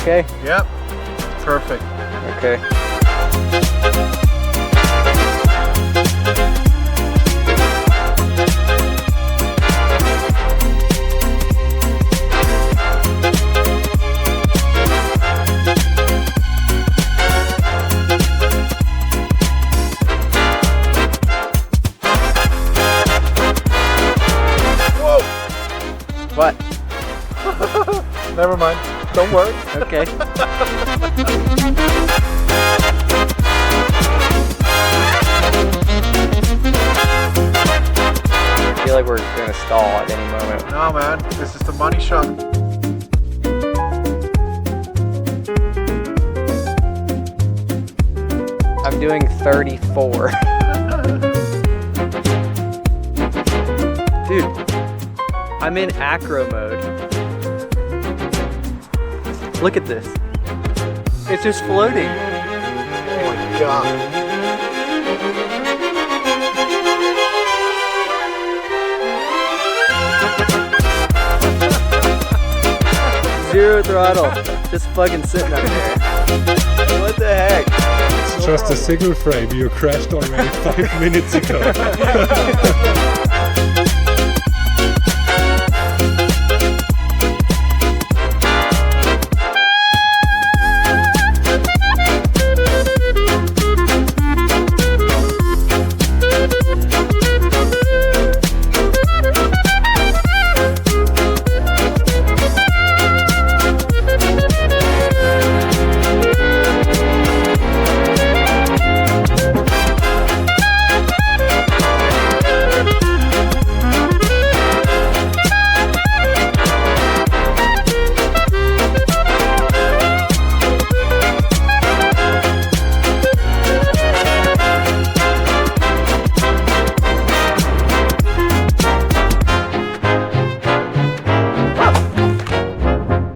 okay? Yep. Perfect. Okay. What? Never mind. Don't worry. Okay. I feel like we're gonna stall at any moment. No, man. This is the money shot. I'm doing 34. Dude, I'm in acro mode. Look at this. It's just floating. Oh my god. Zero throttle. Just fucking sitting up there. What the heck? It's just a signal frame. You crashed already 5 minutes ago.